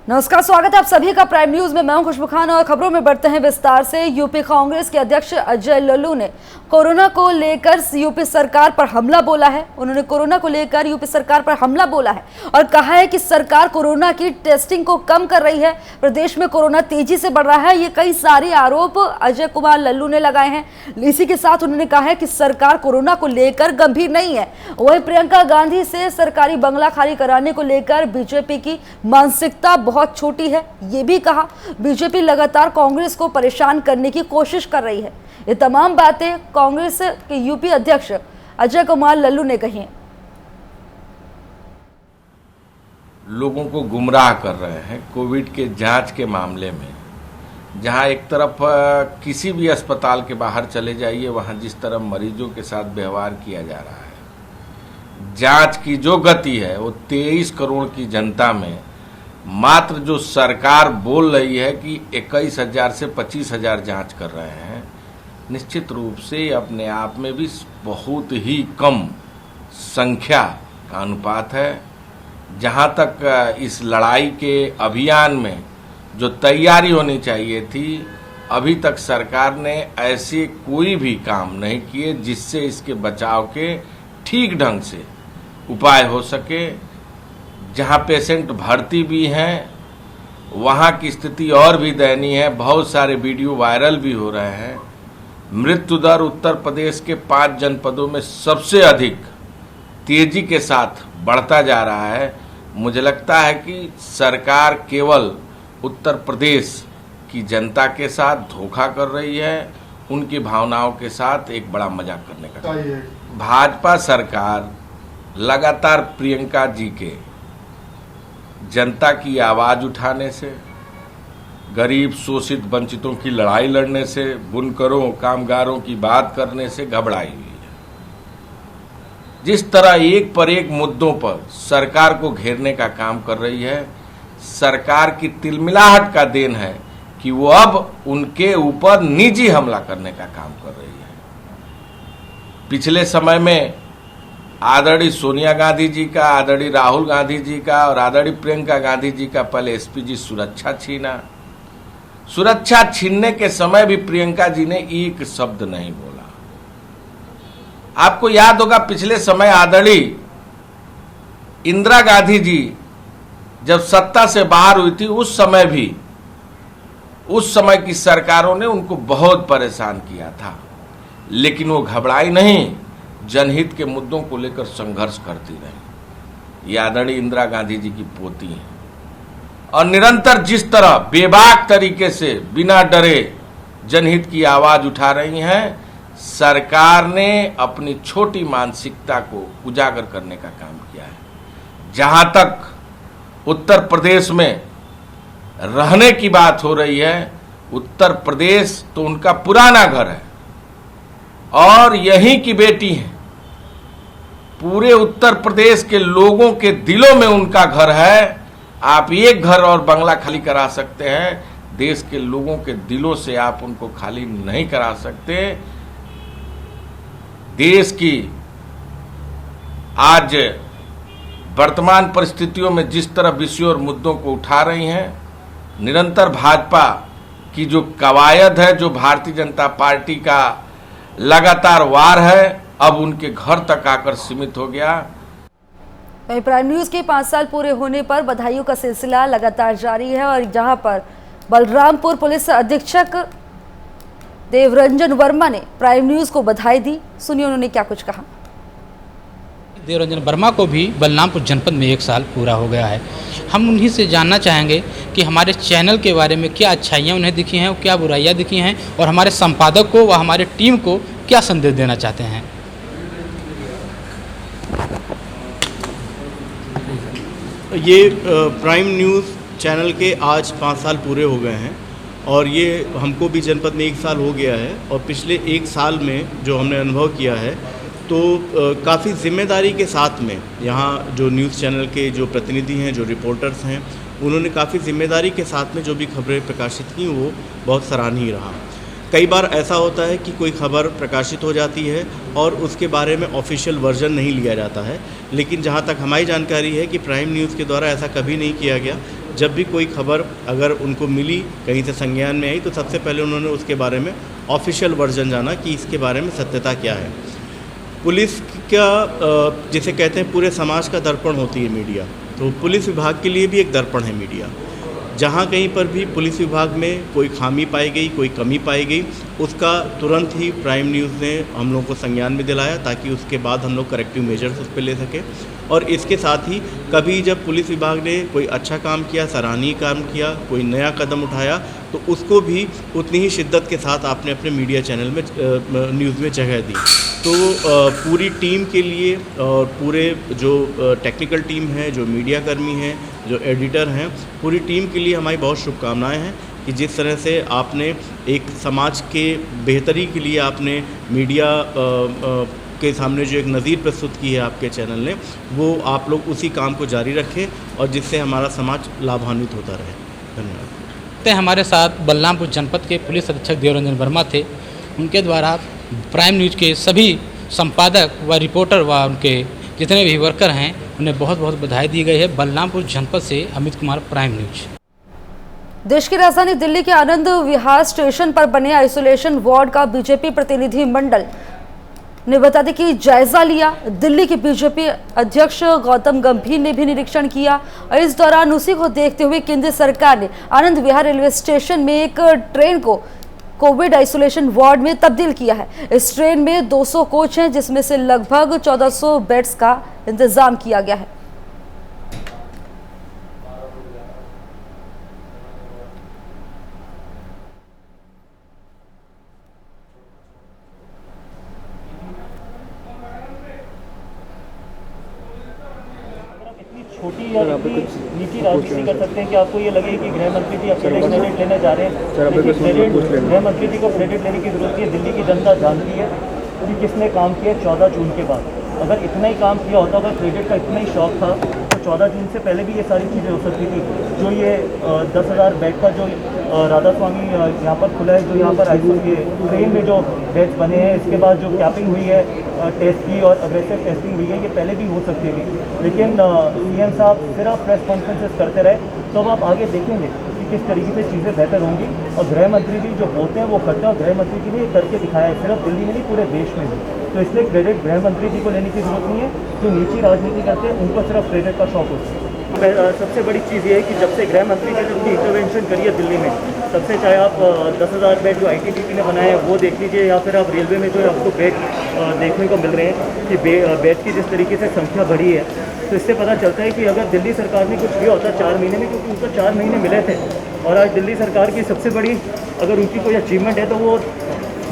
नमस्कार, स्वागत है आप सभी का प्राइम न्यूज में। मैं हूं खुशबू खान और खबरों में बढ़ते हैं विस्तार से। यूपी कांग्रेस के अध्यक्ष अजय लल्लू ने कोरोना को लेकर यूपी सरकार पर हमला बोला है। उन्होंने कोरोना को लेकर यूपी सरकार पर हमला बोला है और कहा है कि सरकार कोरोना की टेस्टिंग को कम कर रही है, प्रदेश में कोरोना तेजी से बढ़ रहा है। ये कई सारे आरोप अजय कुमार लल्लू ने लगाए हैं। इसी के साथ उन्होंने कहा है कि सरकार कोरोना को लेकर गंभीर नहीं है। वहीं प्रियंका गांधी से सरकारी बंगला खाली कराने को लेकर बीजेपी की मानसिकता बहुत छोटी है, ये भी कहा। बीजेपी लगातार कांग्रेस को परेशान करने की कोशिश कर रही है। ये तमाम बातें कांग्रेस के यूपी अध्यक्ष अजय कुमार लल्लू ने कही हैं। लोगों को गुमराह कर रहे हैं कोविड के जांच के मामले में। जहां एक तरफ किसी भी अस्पताल के बाहर चले जाइए, वहां जिस तरह मरीजों के साथ व्यवहार किया जा रहा है, जांच की जो गति है वो 23 करोड़ की जनता में मात्र जो सरकार बोल रही है कि 21,000 से 25,000 जांच कर रहे हैं, निश्चित रूप से अपने आप में भी बहुत ही कम संख्या का अनुपात है। जहां तक इस लड़ाई के अभियान में जो तैयारी होनी चाहिए थी, अभी तक सरकार ने ऐसे कोई भी काम नहीं किए जिससे इसके बचाव के ठीक ढंग से उपाय हो सके। जहां पेशेंट भर्ती भी हैं, वहां की स्थिति और भी दयनीय है। बहुत सारे वीडियो वायरल भी हो रहे हैं। मृत्यु दर उत्तर प्रदेश के 5 जनपदों में सबसे अधिक तेजी के साथ बढ़ता जा रहा है। मुझे लगता है कि सरकार केवल उत्तर प्रदेश की जनता के साथ धोखा कर रही है, उनकी भावनाओं के साथ एक बड़ा मजाक करने का। भाजपा सरकार लगातार प्रियंका जी के जनता की आवाज उठाने से, गरीब शोषित वंचितों की लड़ाई लड़ने से, बुनकरों कामगारों की बात करने से घबराई हुई है। जिस तरह एक पर एक मुद्दों पर सरकार को घेरने का काम कर रही है, सरकार की तिलमिलाहट का देन है कि वो अब उनके ऊपर निजी हमला करने का काम कर रही है। पिछले समय में आदरणीय सोनिया गांधी जी का, आदरणीय राहुल गांधी जी का और आदरणीय प्रियंका गांधी जी का पहले एसपीजी सुरक्षा छीना। सुरक्षा छीनने के समय भी प्रियंका जी ने एक शब्द नहीं बोला। आपको याद होगा, पिछले समय आदरणीय इंदिरा गांधी जी जब सत्ता से बाहर हुई थी, उस समय की सरकारों ने उनको बहुत परेशान किया था, लेकिन वो घबराई नहीं, जनहित के मुद्दों को लेकर संघर्ष करती रही। ये आदरणीय इंदिरा गांधी जी की पोती हैं और निरंतर जिस तरह बेबाक तरीके से बिना डरे जनहित की आवाज उठा रही हैं, सरकार ने अपनी छोटी मानसिकता को उजागर करने का काम किया है। जहां तक उत्तर प्रदेश में रहने की बात हो रही है, उत्तर प्रदेश तो उनका पुराना घर है और यहीं की बेटी है। पूरे उत्तर प्रदेश के लोगों के दिलों में उनका घर है। आप एक घर और बंगला खाली करा सकते हैं, देश के लोगों के दिलों से आप उनको खाली नहीं करा सकते। देश की आज वर्तमान परिस्थितियों में जिस तरह विषयों और मुद्दों को उठा रही हैं, निरंतर भाजपा की जो कवायद है, जो भारतीय जनता पार्टी का लगातार वार है, अब उनके घर तक आकर सीमित हो गया। वहीं प्राइम न्यूज के 5 साल पूरे होने पर बधाइयों का सिलसिला लगातार जारी है और जहां पर बलरामपुर पुलिस अधीक्षक देवरंजन वर्मा ने प्राइम न्यूज को बधाई दी। सुनिए उन्होंने क्या कुछ कहा। देवरंजन वर्मा को भी बलरामपुर जनपद में 1 साल पूरा हो गया है। हम उन्हीं से जानना चाहेंगे कि हमारे चैनल के बारे में क्या अच्छाइयाँ उन्हें दिखी हैं और क्या बुराइयाँ दिखी हैं, और हमारे संपादक को व हमारे टीम को क्या संदेश देना चाहते हैं। ये प्राइम न्यूज़ चैनल के आज 5 साल पूरे हो गए हैं और ये हमको भी जनपद में 1 साल हो गया है। और पिछले 1 साल में जो हमने अनुभव किया है, तो काफ़ी जिम्मेदारी के साथ में यहाँ जो न्यूज़ चैनल के जो प्रतिनिधि हैं, जो रिपोर्टर्स हैं, उन्होंने काफ़ी जिम्मेदारी के साथ में जो भी खबरें प्रकाशित की, वो बहुत सराहनीय रहा। कई बार ऐसा होता है कि कोई खबर प्रकाशित हो जाती है और उसके बारे में ऑफिशियल वर्जन नहीं लिया जाता है, लेकिन जहाँ तक हमारी जानकारी है कि प्राइम न्यूज़ के द्वारा ऐसा कभी नहीं किया गया। जब भी कोई खबर अगर उनको मिली, कहीं से संज्ञान में आई, तो सबसे पहले उन्होंने उसके बारे में ऑफिशियल वर्जन जाना कि इसके बारे में सत्यता क्या है। पुलिस का जिसे कहते हैं पूरे समाज का दर्पण होती है मीडिया, तो पुलिस विभाग के लिए भी एक दर्पण है मीडिया। जहाँ कहीं पर भी पुलिस विभाग में कोई खामी पाई गई, कोई कमी पाई गई, उसका तुरंत ही प्राइम न्यूज़ ने हम लोग को संज्ञान में दिलाया, ताकि उसके बाद हम लोग करेक्टिव मेजर्स उस पर ले सकें। और इसके साथ ही कभी जब पुलिस विभाग ने कोई अच्छा काम किया, सराहनीय काम किया, कोई नया कदम उठाया, तो उसको भी उतनी ही शिद्दत के साथ आपने अपने मीडिया चैनल में न्यूज़ में जगह दी। तो पूरी टीम के लिए और पूरे जो टेक्निकल टीम है, जो मीडिया कर्मी हैं, जो एडिटर हैं, पूरी टीम के लिए हमारी बहुत शुभकामनाएं हैं कि जिस तरह से आपने एक समाज के बेहतरी के लिए आपने मीडिया के सामने जो एक नज़ीर प्रस्तुत की है आपके चैनल ने, वो आप लोग उसी काम को जारी रखें और जिससे हमारा समाज लाभान्वित होता रहे। धन्यवाद। हमारे साथ बलरामपुर जनपद के पुलिस अधीक्षक देवरंजन वर्मा थे। उनके द्वारा प्राइम न्यूज़ के सभी संपादक व रिपोर्टर व उनके जितने भी वर्कर हैं उन्हें बहुत बहुत बधाई दी गई है। बलरामपुर जनपद से अमित कुमार, प्राइम न्यूज़। देश की राजधानी दिल्ली के आनंद विहार स्टेशन पर बने आइसोलेशन वार्ड का बीजेपी प्रतिनिधि मंडल ने बता दी कि जायजा लिया। दिल्ली के बीजेपी अध्यक्ष गौतम गंभीर ने भी निरीक्षण किया और इस दौरान उसी को देखते हुए केंद्र सरकार ने आनंद विहार रेलवे स्टेशन में एक ट्रेन को कोविड आइसोलेशन वार्ड में तब्दील किया है। इस ट्रेन में 200 कोच हैं, जिसमें से लगभग 1400 बेड्स का इंतजाम किया गया है। छोटी या नीति राजनीति कर सकते हैं कि आपको ये लगे कि गृह मंत्री जी अब क्रेडिट लेने जा रहे हैं, लेकिन गृह मंत्री जी को क्रेडिट लेने की जरूरत है। दिल्ली की जनता जानती है कि किसने काम किया 14 जून के बाद। अगर इतना ही काम किया होता, अगर क्रेडिट का इतना ही शौक था, तो 14 जून से पहले भी ये सारी चीज़ें हो सकती थी। जो ये 10,000 बेड का जो राधा स्वामी यहाँ पर खुला है, जो यहाँ पर ट्रेन में जो बेड्स बने हैं, इसके बाद जो कैपिंग हुई है टेस्ट की और अग्रेसिव टेस्टिंग हुई है, ये पहले भी हो सकती थी। लेकिन सीएम साहब सिर्फ प्रेस कॉन्फ्रेंसेस करते रहे, तो अब आप आगे देखेंगे कि किस तरीके से चीज़ें बेहतर होंगी। और गृह मंत्री जी जो बोलते हैं वो करते हैं, और गृह मंत्री जी ने ये करके दिखाया है, सिर्फ दिल्ली में नहीं पूरे देश में भी। तो इसलिए क्रेडिट गृह मंत्री जी को लेने की जरूरत नहीं है। जो नीची राजनीति करते हैं उनको सिर्फ क्रेडिट का शौक होता है। सबसे बड़ी चीज़ ये है कि जब से गृह मंत्री जी ने अपनी इंटरवेंशन करी है दिल्ली में, तब से चाहे आप 10,000 बेड जो आईटीबीपी ने बनाए हैं वो देख लीजिए, या फिर आप रेलवे में जो आपको बेड देखने को मिल रहे हैं कि बेड की जिस तरीके से संख्या बढ़ी है, तो इससे पता चलता है कि अगर दिल्ली सरकार ने कुछ किया होता 4 महीने में, क्योंकि उनको 4 महीने मिले थे, और आज दिल्ली सरकार की सबसे बड़ी अगर उनकी कोई अचीवमेंट है तो वो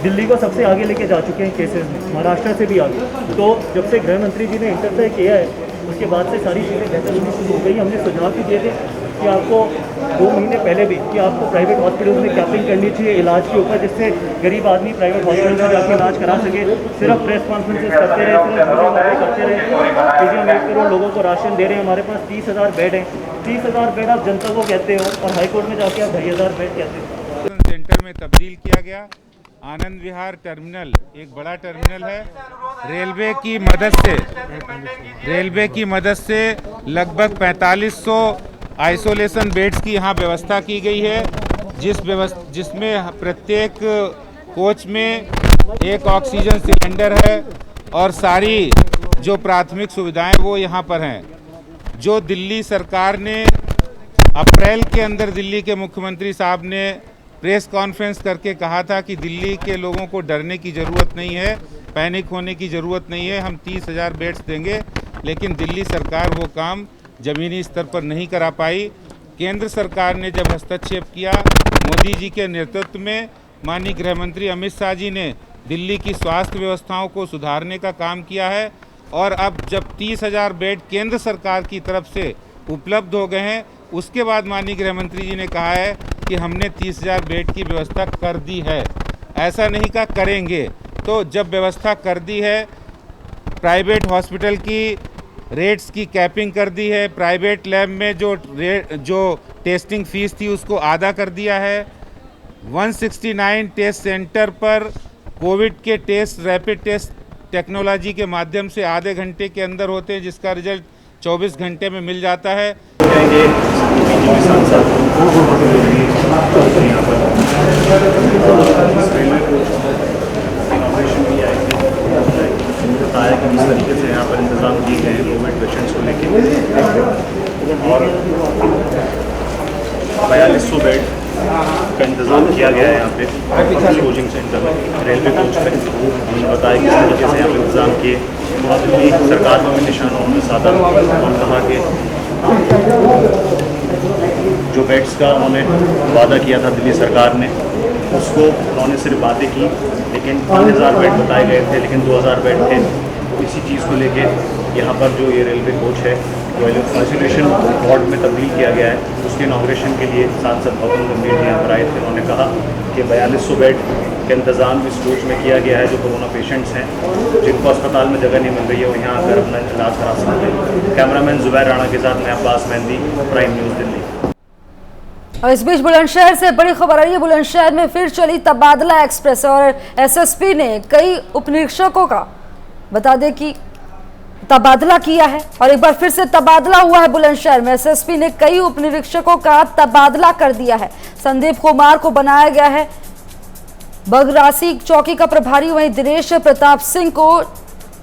दिल्ली को सबसे आगे लेके जा चुके हैं केसेस में, महाराष्ट्र से भी आगे। तो जब से गृह मंत्री जी ने इंटरफेयर किया है, उसके बाद से सारी चीज़ें बेहतर होनी शुरू हो गई। हमने सुझाव भी दिए थे कि आपको 2 महीने पहले भी कि आपको प्राइवेट हॉस्पिटल में कैपिंग करनी चाहिए इलाज के ऊपर, जिससे गरीब आदमी प्राइवेट हॉस्पिटल में जाकर इलाज करा सके। सिर्फ प्रेस कॉन्फ्रेंसेस करते रहे, सिर्फ करते रहे। पीजी हम 1 करोड़ लोगों को राशन दे रहे हैं, हमारे पास 30,000 बेड हैं। 30,000 बेड आप जनता को कहते हो, और हाईकोर्ट में जाके आप 2,500 बेड कहते हो। सेंटर में तब्दील किया गया। आनंद विहार टर्मिनल एक बड़ा टर्मिनल है। रेलवे की मदद से लगभग 4500 आइसोलेशन बेड्स की यहाँ व्यवस्था की गई है, जिसमें प्रत्येक कोच में एक ऑक्सीजन सिलेंडर है और सारी जो प्राथमिक सुविधाएं वो यहाँ पर हैं। जो दिल्ली सरकार ने अप्रैल के अंदर दिल्ली के मुख्यमंत्री साहब ने प्रेस कॉन्फ्रेंस करके कहा था कि दिल्ली के लोगों को डरने की ज़रूरत नहीं है, पैनिक होने की ज़रूरत नहीं है, हम 30,000 बेड्स देंगे, लेकिन दिल्ली सरकार वो काम ज़मीनी स्तर पर नहीं करा पाई। केंद्र सरकार ने जब हस्तक्षेप किया, मोदी जी के नेतृत्व में माननीय गृह मंत्री अमित शाह जी ने दिल्ली की स्वास्थ्य व्यवस्थाओं को सुधारने का काम किया है, और अब जब 30,000 बेड केंद्र सरकार की तरफ से उपलब्ध हो गए हैं, उसके बाद माननीय गृह मंत्री जी ने कहा है कि हमने 30,000 बेड की व्यवस्था कर दी है। ऐसा नहीं कहा करेंगे। तो जब व्यवस्था कर दी है, प्राइवेट हॉस्पिटल की रेट्स की कैपिंग कर दी है, प्राइवेट लैब में जो टेस्टिंग फीस थी उसको आधा कर दिया है। 169 टेस्ट सेंटर पर कोविड के टेस्ट रैपिड टेस्ट टेक्नोलॉजी के माध्यम से आधे घंटे के अंदर होते हैं, जिसका रिजल्ट 24 घंटे में मिल जाता है। बताया कि किस तरीके से यहाँ पर इंतजाम किए गए हैं कोविड पेशेंट्स को लेकर और 4200 बेड का इंतजाम किया गया है यहाँ पे कोचिंग सेंटर में रेलवे कोच पे। उन्होंने बताया किस तरीके से यहाँ पर इंतजाम किए। और दिल्ली सरकार को भी निशानों में साधा और कहा कि जो बेड्स का उन्होंने वादा किया था दिल्ली सरकार ने उसको उन्होंने सिर्फ बातें की, लेकिन 3000 बेड बताए गए थे लेकिन 2000 बेड थे। तो इसी चीज़ को लेके यहाँ पर जो ये रेलवे कोच है वो आइसोलेशन वार्ड में तब्दील किया गया है। उसके इनॉग्रेशन के लिए सांसद गौतम गंभीर जी यहाँ पर आए थे। उन्होंने कहा कि 4200 बेड का इंतज़ाम इस कोच में किया गया है। जो कोरोना पेशेंट्स हैं जिनको अस्पताल में जगह नहीं मिल रही है वो यहाँ आकर अपना इलाज करा सकते हैं। कैमरामैन जुबैर राणा के साथ मैं अब्बास मेहंदी, प्राइम न्यूज़ दिल्ली। और इस बीच बुलंदशहर से बड़ी खबर आ रही है। बुलंदशहर में फिर चली तबादला एक्सप्रेस और एसएसपी ने कई उपनिरीक्षकों का बता दें कि तबादला किया है और एक बार फिर से तबादला हुआ है बुलंदशहर में। एसएसपी ने कई उपनिरीक्षकों का तबादला कर दिया है। संदीप कुमार को बनाया गया है बगरासी चौकी का प्रभारी, वहीं दिनेश प्रताप सिंह को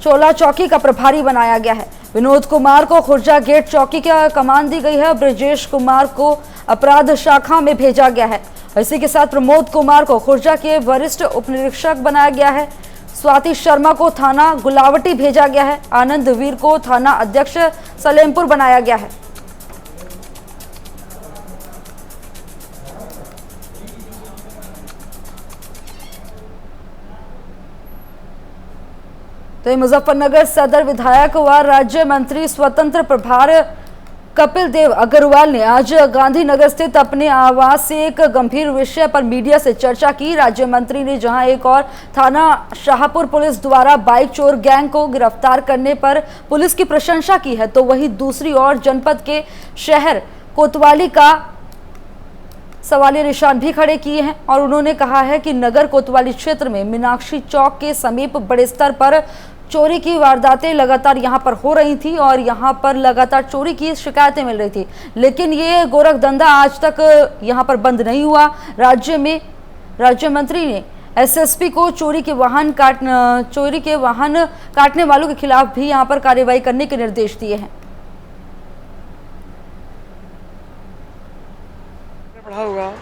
चोला चौकी का प्रभारी बनाया गया है। विनोद कुमार को खुर्जा गेट चौकी का कमान दी गई है। ब्रजेश कुमार को अपराध शाखा में भेजा गया है। इसी के साथ प्रमोद कुमार को खुर्जा के वरिष्ठ उपनिरीक्षक बनाया गया है। स्वाति शर्मा को थाना गुलावटी भेजा गया है। आनंद वीर को थाना अध्यक्ष सलेमपुर बनाया गया है। तो मुजफ्फरनगर सदर विधायक व राज्य मंत्री स्वतंत्र प्रभार कपिल देव अग्रवाल ने आज गांधीनगर स्थित अपने आवास से एक गंभीर विषय पर मीडिया से चर्चा की। राज्य मंत्री ने जहां एक और थाना शाहपुर पुलिस द्वारा बाइक चोर गैंग को गिरफ्तार करने पर पुलिस की प्रशंसा की है, तो वहीं दूसरी ओर जनपद के शहर कोतवाली का सवालिया निशान भी खड़े किए हैं और उन्होंने कहा है कि नगर कोतवाली क्षेत्र में मीनाक्षी चौक के समीप बड़े स्तर पर चोरी की वारदातें लगातार यहां पर हो रही थी और यहां पर लगातार चोरी की शिकायतें मिल रही थी, लेकिन ये गोरखधंधा आज तक यहां पर बंद नहीं हुआ। राज्य मंत्री ने एसएसपी को चोरी के वाहन काटने वालों के खिलाफ भी यहां पर कार्रवाई करने के निर्देश दिए हैं। पढ़ा होगा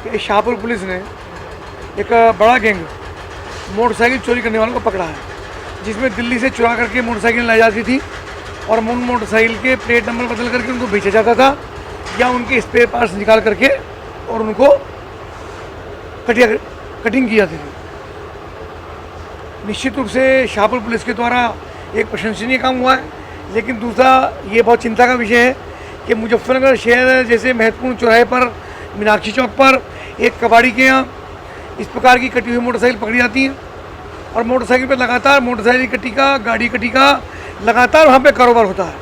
कि शाहपुर पुलिस ने एक बड़ा गैंग मोटरसाइकिल चोरी करने वालों को पकड़ा है, जिसमें दिल्ली से चुरा करके मोटरसाइकिल लाई जाती थी और मोटरसाइकिल के प्लेट नंबर बदल करके उनको बेचा जाता था या उनके स्पेयर पार्ट्स निकाल करके और उनको कटिंग की जाती थी। निश्चित रूप से शाहपुर पुलिस के द्वारा एक प्रशंसनीय काम हुआ है, लेकिन दूसरा ये बहुत चिंता का विषय है कि मुजफ्फरनगर शहर जैसे महत्वपूर्ण चौराहे पर मीनाक्षी चौक पर एक कबाड़ी के यहाँ इस प्रकार की कटी हुई मोटरसाइकिल पकड़ी जाती है और मोटरसाइकिल पर लगातार मोटरसाइकिल कटी का, गाड़ी कटी का लगातार वहाँ पे कारोबार होता है।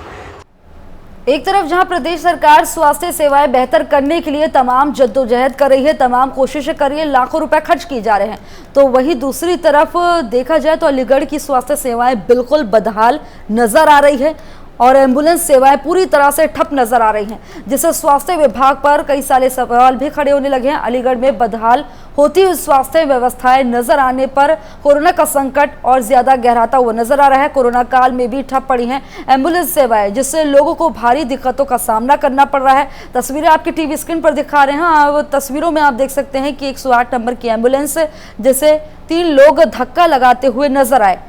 एक तरफ जहां प्रदेश सरकार स्वास्थ्य सेवाएं बेहतर करने के लिए तमाम जद्दोजहद कर रही है, तमाम कोशिशें कर रही है, लाखों रुपए खर्च किए जा रहे हैं, तो वहीं दूसरी तरफ देखा जाए तो अलीगढ़ की स्वास्थ्य सेवाएं बिल्कुल बदहाल नजर आ रही है और एम्बुलेंस सेवाएं पूरी तरह से ठप नजर आ रही हैं, जिससे स्वास्थ्य विभाग पर कई सारे सवाल भी खड़े होने लगे हैं। अलीगढ़ में बदहाल होती हुई स्वास्थ्य व्यवस्थाएं नजर आने पर कोरोना का संकट और ज्यादा गहराता हुआ नजर आ रहा है। कोरोना काल में भी ठप पड़ी हैं एम्बुलेंस सेवाएं, जिससे लोगों को भारी दिक्कतों का सामना करना पड़ रहा है। तस्वीरें आपकी टीवी स्क्रीन पर दिखा रहे हैं। तस्वीरों में आप देख सकते हैं कि 108 नंबर की एम्बुलेंस जिसे 3 लोग धक्का लगाते हुए नजर आए।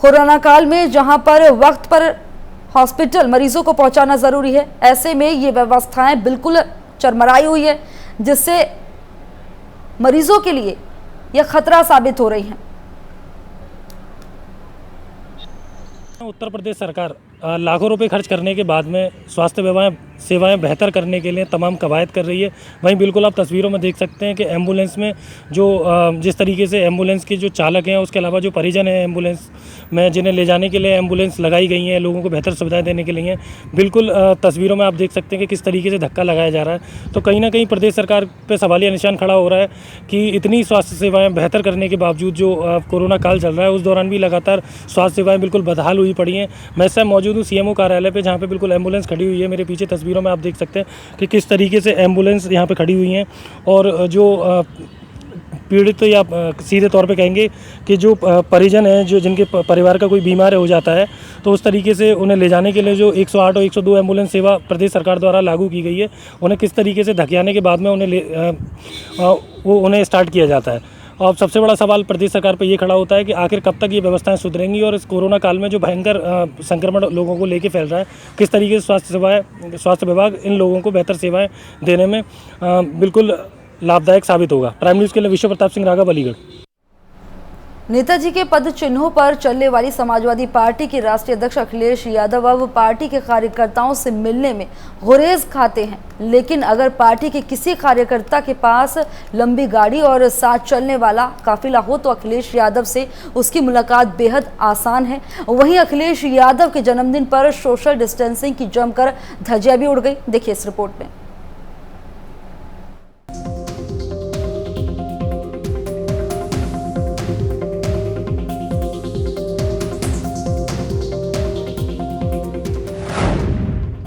कोरोना काल में जहां पर वक्त पर हॉस्पिटल मरीजों को पहुंचाना जरूरी है, ऐसे में ये व्यवस्थाएं बिल्कुल चरमराई हुई है, जिससे मरीजों के लिए यह खतरा साबित हो रही है। उत्तर प्रदेश सरकार लाखों रुपए खर्च करने के बाद में स्वास्थ्य सेवाएं बेहतर करने के लिए तमाम कवायद कर रही है। वहीं बिल्कुल आप तस्वीरों में देख सकते हैं कि एम्बुलेंस में जो जिस तरीके से एम्बुलेंस के जो चालक हैं, उसके अलावा जो परिजन हैं एम्बुलेंस में जिन्हें ले जाने के लिए एम्बुलेंस लगाई गई हैं, लोगों को बेहतर सुविधाएं देने के लिए, बिल्कुल तस्वीरों में आप देख सकते हैं कि किस तरीके से धक्का लगाया जा रहा है। तो कहीं ना कहीं प्रदेश सरकार पर सवालिया निशान खड़ा हो रहा है कि इतनी स्वास्थ्य सेवाएँ बेहतर करने के बावजूद जो कोरोना काल चल रहा है उस दौरान भी लगातार स्वास्थ्य सेवाएँ बिल्कुल बदहाल हुई पड़ी हैं। मैं इस समय मौजूद मौजूद हूँ सीएमओ कार्यालय पे, जहाँ पे बिल्कुल एम्बुलेंस खड़ी हुई है। मेरे पीछे तस्वीरों में आप देख सकते हैं कि किस तरीके से एम्बुलेंस यहाँ पे खड़ी हुई हैं, और जो पीड़ित या सीधे तौर पे कहेंगे कि जो परिजन हैं, जो जिनके परिवार का कोई बीमार हो जाता है, तो उस तरीके से उन्हें ले जाने के लिए जो 108 और 102 एम्बुलेंस सेवा प्रदेश सरकार द्वारा लागू की गई है, उन्हें किस तरीके से धकियाने के बाद में उन्हें स्टार्ट किया जाता है। और सबसे बड़ा सवाल प्रदेश सरकार पर ये खड़ा होता है कि आखिर कब तक ये व्यवस्थाएं सुधरेंगी, और इस कोरोना काल में जो भयंकर संक्रमण लोगों को लेके फैल रहा है, किस तरीके से स्वास्थ्य विभाग इन लोगों को बेहतर सेवाएं देने में बिल्कुल लाभदायक साबित होगा। प्राइम न्यूज़ के लिए विश्व प्रताप सिंह राघव, अलीगढ़। नेताजी के पद चिन्हों पर चलने वाली समाजवादी पार्टी के राष्ट्रीय अध्यक्ष अखिलेश यादव अब पार्टी के कार्यकर्ताओं से मिलने में गुरेज खाते हैं, लेकिन अगर पार्टी के किसी कार्यकर्ता के पास लंबी गाड़ी और साथ चलने वाला काफिला हो तो अखिलेश यादव से उसकी मुलाकात बेहद आसान है। वहीं अखिलेश यादव के जन्मदिन पर सोशल डिस्टेंसिंग की जमकर धज्जियां भी उड़ गई। देखिए इस रिपोर्ट में।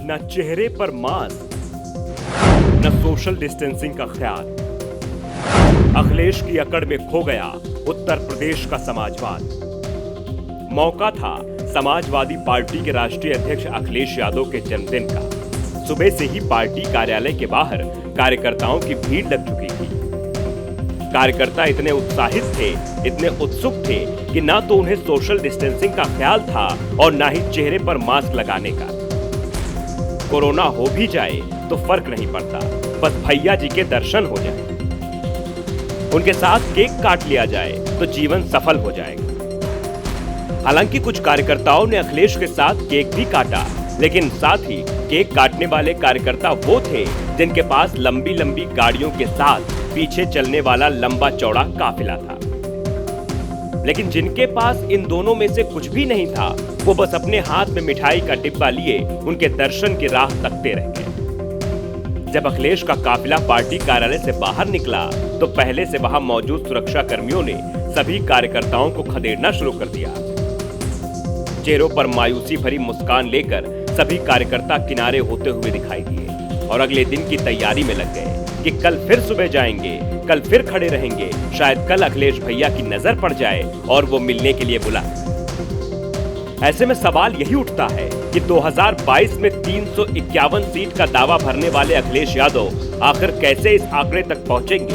न चेहरे पर मास्क, न सोशल डिस्टेंसिंग का ख्याल। अखिलेश की अकड़ में खो गया उत्तर प्रदेश का समाजवाद। मौका था समाजवादी पार्टी के राष्ट्रीय अध्यक्ष अखिलेश यादव के जन्मदिन का। सुबह से ही पार्टी कार्यालय के बाहर कार्यकर्ताओं की भीड़ लग चुकी थी। कार्यकर्ता इतने उत्साहित थे, इतने उत्सुक थे कि ना तो उन्हें सोशल डिस्टेंसिंग का ख्याल था और ना ही चेहरे पर मास्क लगाने का। कोरोना हो भी जाए तो फर्क नहीं पड़ता, बस भैया जी के दर्शन हो जाए, उनके साथ केक काट लिया जाए तो जीवन सफल हो जाएगा। हालांकि कुछ कार्यकर्ताओं ने अखिलेश के साथ केक भी काटा, लेकिन साथ ही केक काटने वाले कार्यकर्ता वो थे जिनके पास लंबी लंबी गाड़ियों के साथ पीछे चलने वाला लंबा चौड़ा काफिला था। लेकिन जिनके पास इन दोनों में से कुछ भी नहीं था, वो बस अपने हाथ में मिठाई का डिब्बा लिए उनके दर्शन की राह तकते रह गए। जब अखिलेश का काफिला पार्टी कार्यालय से बाहर निकला तो पहले से वहां मौजूद सुरक्षा कर्मियों ने सभी कार्यकर्ताओं को खदेड़ना शुरू कर दिया। चेहरों पर मायूसी भरी मुस्कान लेकर सभी कार्यकर्ता किनारे होते हुए दिखाई दिए और अगले दिन की तैयारी में लग गए कि कल फिर सुबह जाएंगे, कल फिर खड़े रहेंगे, शायद कल अखिलेश भैया की नजर पड़ जाए और वो मिलने के लिए बुलाए। ऐसे में सवाल यही उठता है कि 2022 में 351 सीट का दावा भरने वाले अखिलेश यादव आखिर कैसे इस आंकड़े तक पहुंचेंगे।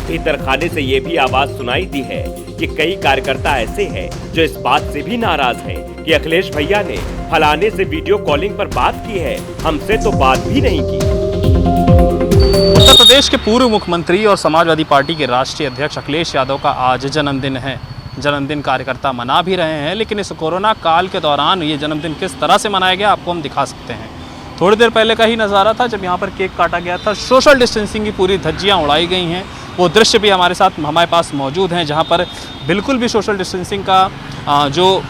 भीतर खाने से ये भी आवाज सुनाई दी है कि कई कार्यकर्ता ऐसे हैं जो इस बात से भी नाराज हैं कि अखिलेश भैया ने फलाने से वीडियो कॉलिंग पर बात की है, हमसे तो बात भी नहीं की। उत्तर प्रदेश के पूर्व मुख्यमंत्री और समाजवादी पार्टी के राष्ट्रीय अध्यक्ष अखिलेश यादव का आज जन्मदिन है। जन्मदिन कार्यकर्ता मना भी रहे हैं, लेकिन इस कोरोना काल के दौरान ये जन्मदिन किस तरह से मनाया गया आपको हम दिखा सकते हैं। थोड़ी देर पहले का ही नज़ारा था जब यहाँ पर केक काटा गया था। सोशल डिस्टेंसिंग की पूरी धज्जियाँ उड़ाई गई हैं। वो दृश्य भी हमारे पास मौजूद हैं, जहाँ पर बिल्कुल भी सोशल डिस्टेंसिंग का जो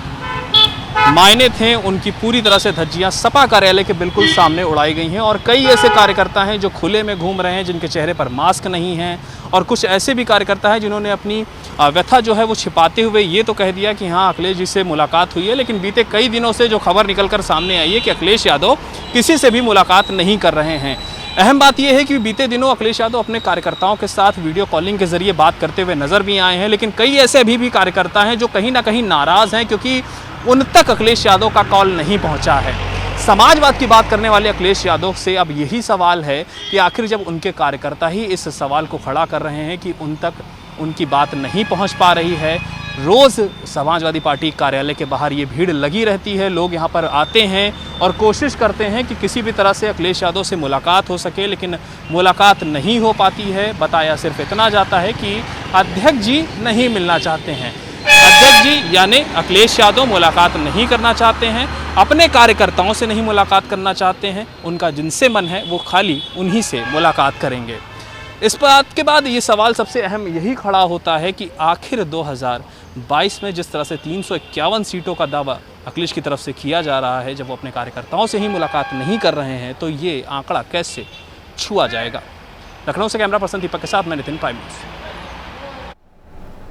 मायने थे उनकी पूरी तरह से धज्जियां सपा कार्यालय के बिल्कुल सामने उड़ाई गई हैं। और कई ऐसे कार्यकर्ता हैं जो खुले में घूम रहे हैं, जिनके चेहरे पर मास्क नहीं हैं, और कुछ ऐसे भी कार्यकर्ता हैं जिन्होंने अपनी व्यथा जो है वो छिपाते हुए ये तो कह दिया कि हाँ अखिलेश जी से मुलाकात हुई है, लेकिन बीते कई दिनों से जो खबर निकलकर सामने आई है कि अखिलेश यादव किसी से भी मुलाकात नहीं कर रहे हैं। अहम बात यह है कि बीते दिनों अखिलेश यादव अपने कार्यकर्ताओं के साथ वीडियो कॉलिंग के जरिए बात करते हुए नजर भी आए हैं, लेकिन कई ऐसे अभी भी कार्यकर्ता हैं जो कहीं ना कहीं नाराज़ हैं क्योंकि उन तक अखिलेश यादव का कॉल नहीं पहुंचा है। समाजवाद की बात करने वाले अखिलेश यादव से अब यही सवाल है कि आखिर जब उनके कार्यकर्ता ही इस सवाल को खड़ा कर रहे हैं कि उन तक उनकी बात नहीं पहुंच पा रही है, रोज़ समाजवादी पार्टी कार्यालय के बाहर ये भीड़ लगी रहती है, लोग यहाँ पर आते हैं और कोशिश करते हैं कि किसी भी तरह से अखिलेश यादव से मुलाकात हो सके, लेकिन मुलाकात नहीं हो पाती है। बताया सिर्फ इतना जाता है कि अध्यक्ष जी नहीं मिलना चाहते हैं। अध्यक्ष जी यानी अखिलेश यादव मुलाकात नहीं करना चाहते हैं, अपने कार्यकर्ताओं से नहीं मुलाकात करना चाहते हैं, उनका जिनसे मन है वो खाली उन्हीं से मुलाकात करेंगे। इस बात के बाद ये सवाल सबसे अहम यही खड़ा होता है कि आखिर 2022 में जिस तरह से 351 सीटों का दावा अखिलेश की तरफ से किया जा रहा है, जब वो अपने कार्यकर्ताओं से ही मुलाकात नहीं कर रहे हैं तो ये आंकड़ा कैसे छुआ जाएगा। लखनऊ से कैमरा पर्सन दीपक के साथ मैं नितिन, प्राइम न्यूज़।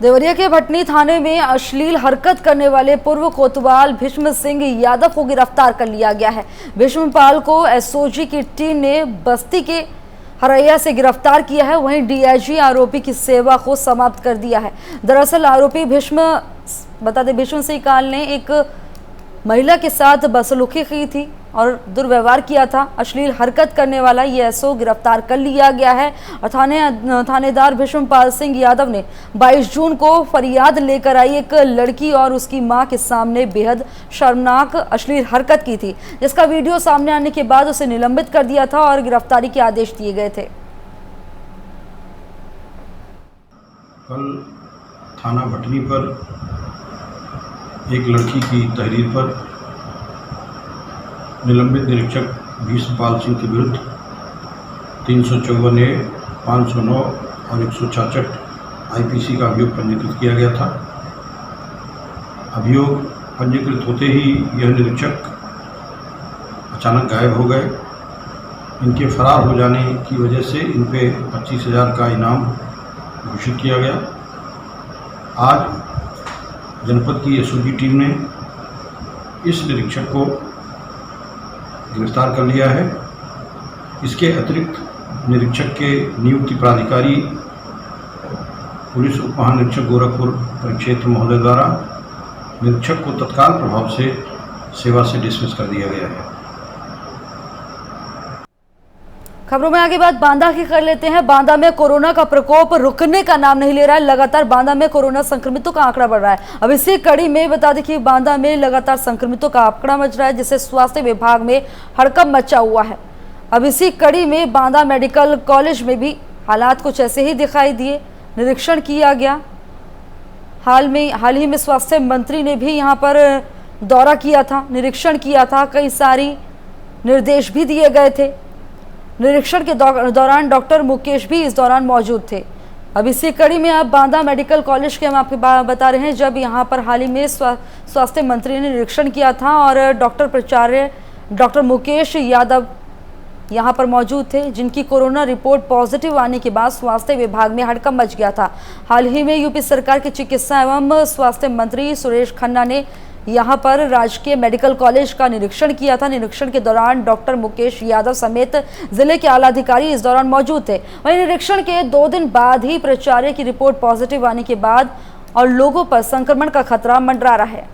देवरिया के भटनी थाने में अश्लील हरकत करने वाले पूर्व कोतवाल भीष्म सिंह यादव को गिरफ्तार कर लिया गया है। भीष्मपाल को एसओजी की टीम ने बस्ती के हरैया से गिरफ्तार किया है। वहीं डीआईजी आरोपी की सेवा को समाप्त कर दिया है। दरअसल आरोपी भीष्म सिंह काल ने एक महिला के साथ बदसलूकी की थी और दुर्व्यवहार किया था। अश्लील हरकत करने वाला ये एसओ गिरफ्तार कर लिया गया है और थानेदार भीष्मपाल सिंह यादव ने 22 जून को फरियाद लेकर आई एक लड़की और उसकी मां के सामने बेहद शर्मनाक अश्लील हरकत की थी, जिसका वीडियो सामने आने के बाद उसे निलंबित कर दिया था और गिरफ्तारी के आदेश दिए गए थे। कल थाना भटनी पर एक लड़की की तहरीर पर निलंबित निरीक्षक भीष्मपाल सिंह के विरुद्ध 354A, 509 और 166 आईपीसी का अभियोग पंजीकृत किया गया था। अभियोग पंजीकृत होते ही यह निरीक्षक अचानक गायब हो गए। इनके फरार हो जाने की वजह से इन पे 25,000 का इनाम घोषित किया गया। आज जनपद की एसओजी टीम ने इस निरीक्षक को गिरफ्तार कर लिया है। इसके अतिरिक्त निरीक्षक के नियुक्ति प्राधिकारी पुलिस उप महानिरीक्षक गोरखपुर परिक्षेत्र महोदय द्वारा निरीक्षक को तत्काल प्रभाव से सेवा से डिसमिस कर दिया गया है। खबरों में आगे बात बांदा की कर लेते हैं। बांदा में कोरोना का प्रकोप रुकने का नाम नहीं ले रहा है। लगातार बांदा में कोरोना संक्रमितों का आंकड़ा बढ़ रहा है। अब इसी कड़ी में बता दें कि बांदा में लगातार संक्रमितों का आंकड़ा मच रहा है, जिससे स्वास्थ्य विभाग में हड़कंप मचा हुआ है। अब इसी कड़ी में बांदा मेडिकल कॉलेज में भी हालात कुछ ऐसे ही दिखाई दिए। निरीक्षण किया गया। हाल ही में स्वास्थ्य मंत्री ने भी यहाँ पर दौरा किया था, निरीक्षण किया था। कई सारी निर्देश भी दिए गए थे। निरीक्षण के दौरान डॉक्टर मुकेश भी इस दौरान मौजूद थे। अब इसी कड़ी में अब बांदा मेडिकल कॉलेज के हम आपको बता रहे हैं, जब यहाँ पर हाल ही में स्वास्थ्य मंत्री ने निरीक्षण किया था और डॉक्टर मुकेश यादव यहाँ पर मौजूद थे, जिनकी कोरोना रिपोर्ट पॉजिटिव आने के बाद स्वास्थ्य विभाग में हड़कंप मच गया था। हाल ही में यूपी सरकार के चिकित्सा एवं स्वास्थ्य मंत्री सुरेश खन्ना ने यहाँ पर राजकीय मेडिकल कॉलेज का निरीक्षण किया था। निरीक्षण के दौरान डॉक्टर मुकेश यादव समेत जिले के आला अधिकारी इस दौरान मौजूद थे। वहीं निरीक्षण के 2 दिन बाद ही प्राचार्य की रिपोर्ट पॉजिटिव आने के बाद और लोगों पर संक्रमण का खतरा मंडरा रहा है।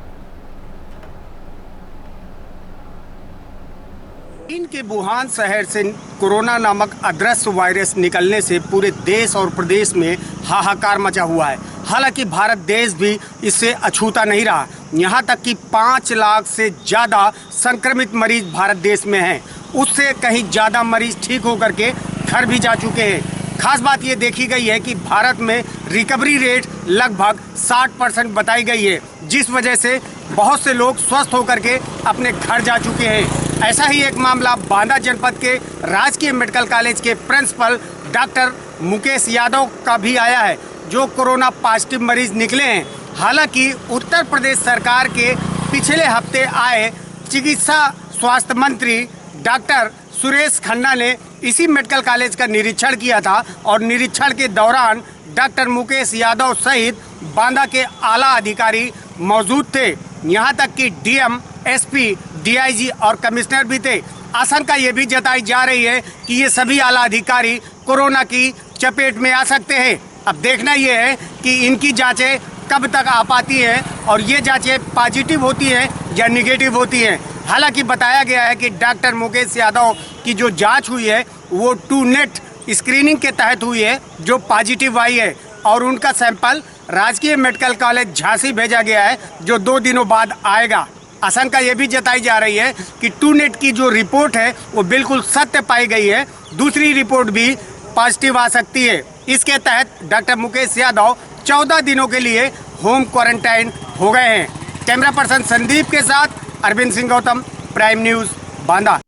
चीन के वुहान शहर से कोरोना नामक अदृश्य वायरस निकलने से पूरे देश और प्रदेश में हाहाकार मचा हुआ है। हालांकि भारत देश भी इससे अछूता नहीं रहा। यहाँ तक कि 5 लाख से ज़्यादा संक्रमित मरीज भारत देश में हैं। उससे कहीं ज़्यादा मरीज ठीक होकर के घर भी जा चुके हैं। खास बात ये देखी गई है कि भारत में रिकवरी रेट लगभग 60% बताई गई है, जिस वजह से बहुत से लोग स्वस्थ होकर के अपने घर जा चुके हैं। ऐसा ही एक मामला बांदा जनपद के राजकीय मेडिकल कॉलेज के प्रिंसिपल डॉक्टर मुकेश यादव का भी आया है, जो कोरोना पॉजिटिव मरीज निकले हैं। हालांकि उत्तर प्रदेश सरकार के पिछले हफ्ते आए चिकित्सा स्वास्थ्य मंत्री डॉक्टर सुरेश खन्ना ने इसी मेडिकल कॉलेज का निरीक्षण किया था और निरीक्षण के दौरान डॉक्टर मुकेश यादव सहित बांदा के आला अधिकारी मौजूद थे। यहाँ तक कि डीएम, एसपी, डीआईजी और कमिश्नर भी थे। आशंका ये भी जताई जा रही है कि ये सभी आला अधिकारी कोरोना की चपेट में आ सकते हैं। अब देखना ये है कि इनकी जांचें कब तक आ पाती हैं और ये जांचें पॉजिटिव होती हैं या निगेटिव होती हैं। हालांकि बताया गया है कि डॉक्टर मुकेश यादव की जो जांच हुई है वो 2NET स्क्रीनिंग के तहत हुई है, जो पॉजिटिव आई है और उनका सैंपल राजकीय मेडिकल कॉलेज झांसी भेजा गया है, जो 2 दिनों बाद आएगा। आशंका ये भी जताई जा रही है कि 2NET की जो रिपोर्ट है वो बिल्कुल सत्य पाई गई है, दूसरी रिपोर्ट भी पॉजिटिव आ सकती है। इसके तहत डॉक्टर मुकेश यादव 14 दिनों के लिए होम क्वारंटाइन हो गए हैं। कैमरा पर्सन संदीप के साथ अरविंद सिंह गौतम, प्राइम न्यूज, बांदा।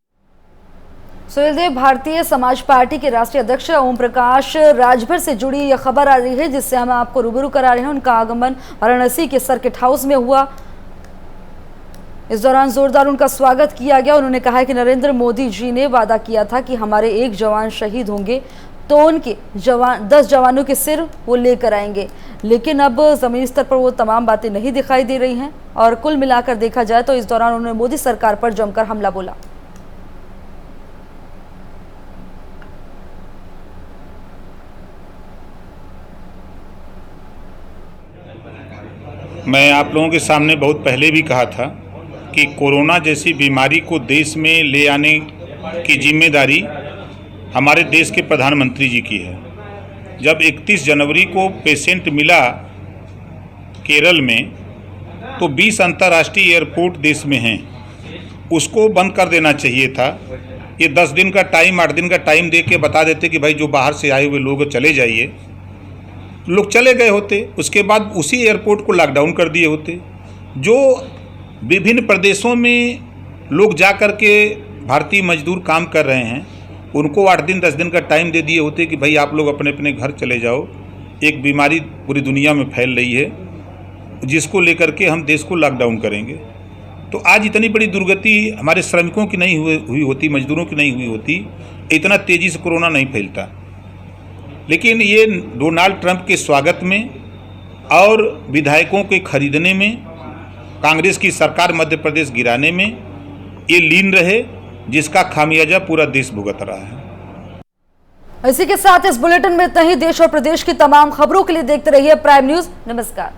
सुनील देव, भारतीय समाज पार्टी के राष्ट्रीय अध्यक्ष ओम प्रकाश राजभर से जुड़ी यह खबर आ रही है, जिससे हम आपको रूबरू करा रहे हैं। उनका आगमन वाराणसी के सर्किट हाउस में हुआ। इस दौरान जोरदार उनका स्वागत किया गया। उन्होंने कहा कि नरेंद्र मोदी जी ने वादा किया था कि हमारे 1 जवान शहीद होंगे तो उनके 10 जवानों के सिर वो लेकर आएंगे। लेकिन अब ज़मीनी स्तर पर वो तमाम बातें नहीं दिखाई दे रही हैं और कुल मिलाकर देखा जाए तो इस दौरान उन्होंने मोदी सरकार पर जमकर हमला बोला। मैं आप लोगों के सामने बहुत पहले भी कहा था कि कोरोना जैसी बीमारी को देश में ले आने की जिम्मेदारी हमारे देश के प्रधानमंत्री जी की है। जब 31 जनवरी को पेशेंट मिला केरल में तो 20 अंतर्राष्ट्रीय एयरपोर्ट देश में हैं, उसको बंद कर देना चाहिए था। ये 10 दिन का टाइम 8 दिन का टाइम दे के बता देते कि भाई जो बाहर से आए हुए लोग चले जाइए, लोग चले गए होते। उसके बाद उसी एयरपोर्ट को लॉकडाउन कर दिए होते। जो विभिन्न प्रदेशों में लोग जा कर के भारतीय मजदूर काम कर रहे हैं, उनको 8 दिन 10 दिन का टाइम दे दिए होते कि भाई आप लोग अपने अपने घर चले जाओ। एक बीमारी पूरी दुनिया में फैल रही है जिसको लेकर के हम देश को लॉकडाउन करेंगे। तो आज इतनी बड़ी दुर्गति हमारे श्रमिकों की नहीं हुई होती, मजदूरों की नहीं हुई होती, इतना तेज़ी से कोरोना नहीं फैलता। लेकिन ये डोनाल्ड ट्रंप के स्वागत में और विधायकों के खरीदने में, कांग्रेस की सरकार मध्य प्रदेश गिराने में ये लीन रहे, जिसका खामियाजा पूरा देश भुगत रहा है। इसी के साथ इस बुलेटिन में इतना ही। देश और प्रदेश की तमाम खबरों के लिए देखते रहिए प्राइम न्यूज़। नमस्कार।